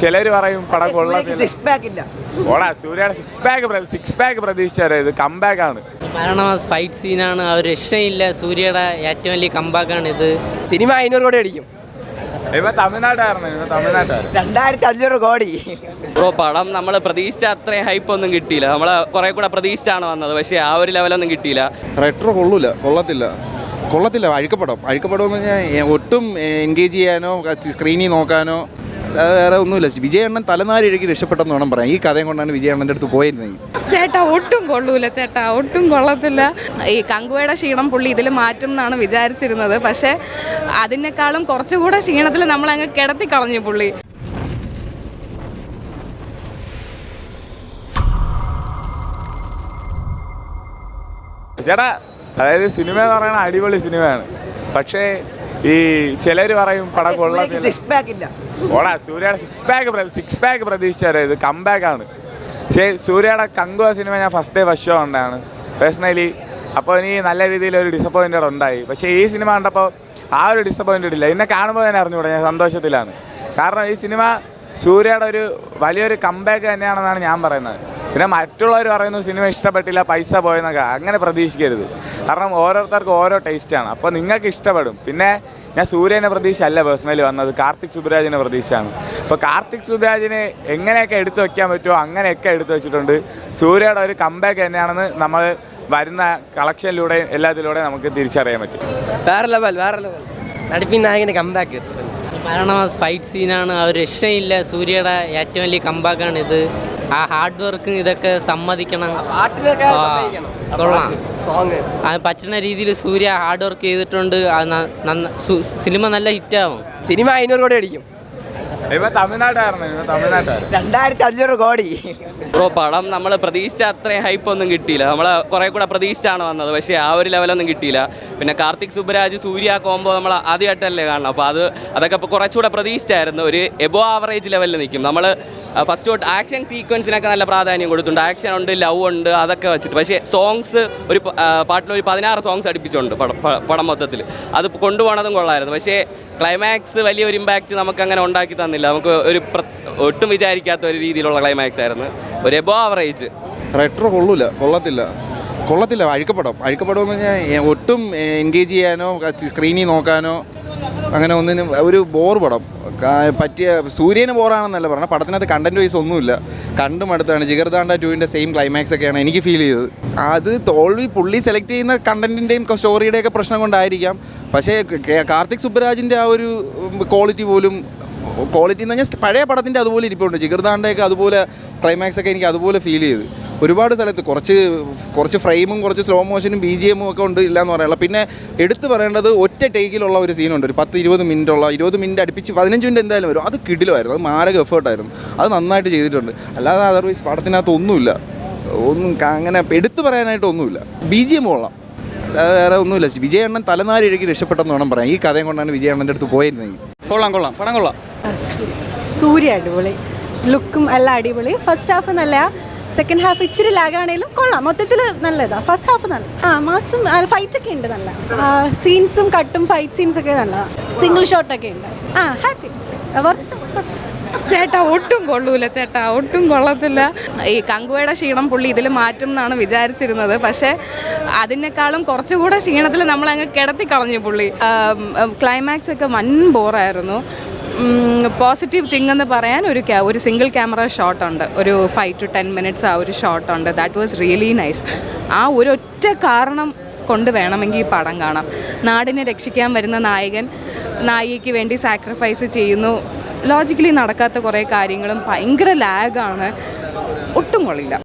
ചിലർ പറയും പടം കൊള്ളത്തില്ല. ഓടാ സൂര്യയുടെ സിക്സ് പാക്ക് പ്രതീക്ഷിച്ചാരോ, ഇത് കംബാക്ക് ആണ്. കാരണം ഫൈറ്റ് സീനാണ്, ആ ഒരു രക്ഷയില്ല. സൂര്യയുടെ ഏറ്റവും വലിയ കംബാക്കാണ് ഇത്. സിനിമ 500 കോടി അടിക്കും. ഇവ തമിഴ്നാട്ടുകാരനാണ്, 2500 കോടി. ബ്രോ പടം നമ്മൾ പ്രതീക്ഷിച്ച അത്രയും ഹൈപ്പ് ഒന്നും കിട്ടിയില്ല. നമ്മൾ കുറെ കൂടെ പ്രതീക്ഷിച്ചാണ് വന്നത്, പക്ഷേ ആ ഒരു ലെവലൊന്നും കിട്ടിയില്ല. റെട്രോ കൊള്ളത്തില്ല. അഴുക്കപ്പടം എന്ന് പറഞ്ഞാൽ ഒട്ടും എൻഗേജ് ചെയ്യാനോ സ്ക്രീനിൽ നോക്കാനോ വേറെ ഒന്നുമില്ല. വിജയണ്ണൻ തലനാരിഴയ്ക്ക് രക്ഷപ്പെട്ടെന്ന് വേണം പറയാം. ഈ കഥയും കൊണ്ടാണ് വിജയണ്ണൻ്റെ അടുത്ത് പോയിരുന്നെങ്കിൽ. ചേട്ടാ ഒട്ടും കൊള്ളൂല, ചേട്ടാ ഒട്ടും കൊള്ളത്തില്ല. ഈ കങ്കുവയുടെ ക്ഷീണം പുള്ളി ഇതിൽ മാറ്റും എന്നാണ് വിചാരിച്ചിരുന്നത്. പക്ഷേ അതിനേക്കാളും കുറച്ചുകൂടെ ക്ഷീണത്തിൽ നമ്മളങ്ങ് കിടത്തി കളഞ്ഞു പുള്ളി. ചേട്ടാ അതായത് സിനിമ എന്ന് പറയുന്നത് അടിപൊളി സിനിമയാണ്. പക്ഷേ ഈ ചിലർ പറയും പടം കൊള്ളത്തില്ല. ഓടാ സൂര്യയുടെ സിക്സ് പാക്ക് പ്രതീക്ഷിച്ചാരോ, ഇത് കംബാക്ക് ആണ്. പക്ഷേ സൂര്യയുടെ കങ്കുവ സിനിമ ഞാൻ ഫസ്റ്റ് ഷോ ഉണ്ടാണ് പേഴ്സണലി. അപ്പോൾ എനിക്ക് നല്ല രീതിയിൽ ഒരു ഡിസപ്പോയിൻറ്റഡ് ഉണ്ടായി. പക്ഷേ ഈ സിനിമ കണ്ടപ്പോൾ ആ ഒരു ഡിസപ്പോയിൻറ്റഡ് ഇല്ല. എന്നെ കാണുമ്പോൾ തന്നെ അറിഞ്ഞുകൂടെ ഞാൻ സന്തോഷത്തിലാണ്. കാരണം ഈ സിനിമ സൂര്യയുടെ ഒരു വലിയൊരു കംബാക്ക് തന്നെയാണെന്നാണ് ഞാൻ പറയുന്നത്. പിന്നെ മറ്റുള്ളവർ പറയുന്നു സിനിമ ഇഷ്ടപ്പെട്ടില്ല, പൈസ പോയെന്നൊക്കെ. അങ്ങനെ പ്രതീക്ഷിക്കരുത്. കാരണം ഓരോരുത്തർക്കും ഓരോ ടേസ്റ്റാണ്. അപ്പോൾ നിങ്ങൾക്ക് ഇഷ്ടപ്പെടും. പിന്നെ ഞാൻ സൂര്യനെ പ്രതീക്ഷിച്ചല്ല പേഴ്സണലി വന്നത്, കാർത്തിക് സുബ്രാജിനെ പ്രതീക്ഷിച്ചാണ്. അപ്പോൾ കാർത്തിക് സുബ്രാജിനെ എങ്ങനെയൊക്കെ എടുത്തു വയ്ക്കാൻ പറ്റുമോ അങ്ങനെയൊക്കെ എടുത്തു വെച്ചിട്ടുണ്ട്. സൂര്യയുടെ ഒരു കംബാക്ക് തന്നെയാണെന്ന് നമ്മൾ വരുന്ന കളക്ഷനിലൂടെ എല്ലാത്തിലൂടെ നമുക്ക് തിരിച്ചറിയാൻ പറ്റും. വേറെ ലെവൽ നടിപ്പിൻ നായകന് കംബാക്ക്. കാരണം ഫൈറ്റ് സീനാണ്, ആ ഒരു രക്ഷയില്ല. സൂര്യയുടെ ഏറ്റവും വലിയ കംബാക്കാണ് ഇത്. ആ ഹാർഡ് വർക്കും ഇതൊക്കെ സമ്മതിക്കണം. കൊള്ളാം. അത് പറ്റുന്ന രീതിയിൽ സൂര്യ ഹാർഡ് വർക്ക് ചെയ്തിട്ടുണ്ട്. സിനിമ നല്ല ഹിറ്റാവും. സിനിമ 500 കോടി അടിക്കും. ഇവ തമിഴ്നാട്ടുകാരനാണ്, 2500 കോടി. ബ്രോ പടം നമ്മൾ പ്രതീക്ഷിച്ച അത്രയും ഹൈപ്പ് ഒന്നും കിട്ടിയില്ല. നമ്മൾ കുറെ കൂടെ പ്രതീക്ഷിച്ചാണ് വന്നത്, പക്ഷേ ആ ഒരു ലെവലൊന്നും കിട്ടിയില്ല. പിന്നെ കാർത്തിക് സുബ്രാജ് സൂര്യ കോംബോ നമ്മൾ ആദ്യമായിട്ടല്ലേ കാണണം. അപ്പോൾ അതൊക്കെ ഇപ്പോൾ കുറച്ചുകൂടെ പ്രതീക്ഷിച്ചായിരുന്നു. ഒരു എബോ ആവറേജ് ലെവലിൽ നിൽക്കും. നമ്മൾ ഫസ്റ്റ് തൊട്ട് ആക്ഷൻ സീക്വൻസിനൊക്കെ നല്ല പ്രാധാന്യം കൊടുത്തിട്ടുണ്ട്. ആക്ഷൻ ഉണ്ട്, ലവ് ഉണ്ട്, അതൊക്കെ വെച്ചിട്ട്. പക്ഷേ സോങ്സ് ഒരു പാട്ടിലൊരു 16 സോങ്സ് അടുപ്പിച്ചുണ്ട് പടം മൊത്തത്തിൽ. അത് കൊണ്ടുപോകണതും കൊള്ളായിരുന്നു. പക്ഷേ ക്ലൈമാക്സ് വലിയൊരു ഇമ്പാക്റ്റ് നമുക്ക് അങ്ങനെ ഉണ്ടാക്കി തന്നില്ല. നമുക്ക് ഒരു ഒട്ടും വിചാരിക്കാത്ത ഒരു രീതിയിലുള്ള ക്ലൈമാക്സ് ആയിരുന്നു. ഒരു എബോ ആവറേജ്. റെട്രോ കൊള്ളത്തില്ല. അഴുക്കപ്പടം എന്ന് പറഞ്ഞാൽ ഒട്ടും എൻഗേജ് ചെയ്യാനോ സ്ക്രീനിൽ നോക്കാനോ അങ്ങനെ ഒന്നിനും ഒരു ബോർ പടം പറ്റിയ. സൂര്യന് ബോറാണെന്നല്ല പറഞ്ഞത്, പടത്തിനകത്ത് കണ്ടന്റ് വൈസ് ഒന്നുമില്ല. കണ്ടും അടുത്താണ്. ജിഗർദാണ്ട 2ൻ്റെ സെയിം ക്ലൈമാക്സ് ഒക്കെയാണ് എനിക്ക് ഫീൽ ചെയ്തത്. അത് പുള്ളി സെലക്ട് ചെയ്യുന്ന കണ്ടന്റിൻ്റെയും സ്റ്റോറിയുടെയൊക്കെ പ്രശ്നം കൊണ്ടായിരിക്കാം. പക്ഷേ കാർത്തിക് സുബ്രാജിൻ്റെ ആ ഒരു ക്വാളിറ്റി എന്ന് പറഞ്ഞാൽ പഴയ പടത്തിൻ്റെ അതുപോലെ ഇരിപ്പുണ്ട്. ജിഗർദാണ്ടയൊക്കെ അതുപോലെ ക്ലൈമാക്സ് ഒക്കെ എനിക്ക് അതുപോലെ ഫീൽ ചെയ്ത്. ഒരുപാട് സ്ഥലത്ത് കുറച്ച് ഫ്രെയിമും കുറച്ച് സ്ലോ മോഷനും BGM ഒക്കെ ഉണ്ട്, ഇല്ലയെന്ന് പറയാനുള്ള. പിന്നെ എടുത്തു പറയേണ്ടത് ഒറ്റ ടേക്കിലുള്ള ഒരു സീനുണ്ട്, ഒരു 10-20 മിനിറ്റ് അടുപ്പിച്ച് 15 മിനിറ്റ് എന്തായാലും വരും. അത് കിടിലമായിരുന്നു. അത് മാരക എഫേർട്ടായിരുന്നു. അത് നന്നായിട്ട് ചെയ്തിട്ടുണ്ട്. അല്ലാതെ അതർവൈസ് പടത്തിനകത്ത് ഒന്നും അങ്ങനെ എടുത്തു പറയാനായിട്ട് ഒന്നുമില്ല. BGM കൊള്ളാം, അല്ലാതെ വേറെ ഒന്നുമില്ല. വിജയണ്ണൻ തലനാരിഴയ്ക്ക് രക്ഷപ്പെട്ടെന്ന് വേണം പറയാം. ഈ കഥയും കൊണ്ടാണ് വിജയണ്ണൻ്റെ അടുത്ത് പോയിരുന്നെങ്കിൽ. കൊള്ളാം പടം കൊള്ളാം. സൂര്യ അടിപൊളി, ലുക്കും എല്ലാം അടിപൊളി. ഫസ്റ്റ് ഹാഫ് നല്ല, സെക്കൻഡ് ഹാഫ് ഇച്ചിരി ലാഗാണേലും കൊള്ളാം. മൊത്തത്തിൽ നല്ലതാണ്. ഫസ്റ്റ് ഹാഫ് നല്ല മാസം ഫൈറ്റൊക്കെ ഉണ്ട്. നല്ല സീൻസും കട്ടും ഫൈറ്റ് സീൻസൊക്കെ നല്ലതാണ്. സിംഗിൾ ഷോട്ടൊക്കെ ഉണ്ട്. ഹാപ്പി. ചേട്ടാ ഒട്ടും കൊള്ളൂല, ചേട്ടാ ഒട്ടും കൊള്ളത്തില്ല. ഈ കങ്കുവയുടെ ക്ഷീണം പുള്ളി ഇതിൽ മാറ്റും എന്നാണ് വിചാരിച്ചിരുന്നത്. പക്ഷേ അതിനേക്കാളും കുറച്ചുകൂടെ ക്ഷീണത്തിൽ നമ്മളങ്ങ് കിടത്തി കളഞ്ഞു പുള്ളി. ക്ലൈമാക്സ് ഒക്കെ വൻ ബോറായിരുന്നു. പോസിറ്റീവ് തിങ് എന്ന് പറയാൻ ഒരു സിംഗിൾ ക്യാമറ ഷോട്ടുണ്ട്, ഒരു 5 to 10 minutes ആ ഒരു ഷോട്ടുണ്ട്. That was really nice. ആ ഒരൊറ്റ കാരണം കൊണ്ട് വേണമെങ്കിൽ ഈ പടം കാണാം. നാടിനെ രക്ഷിക്കാൻ വരുന്ന നായികയ്ക്ക് വേണ്ടി സാക്രിഫൈസ് ചെയ്യുന്നു. ലോജിക്കലി നടക്കാത്ത കുറേ കാര്യങ്ങളും ഭയങ്കര ലാഗാണ്. ഒട്ടും കൊള്ളില്ല.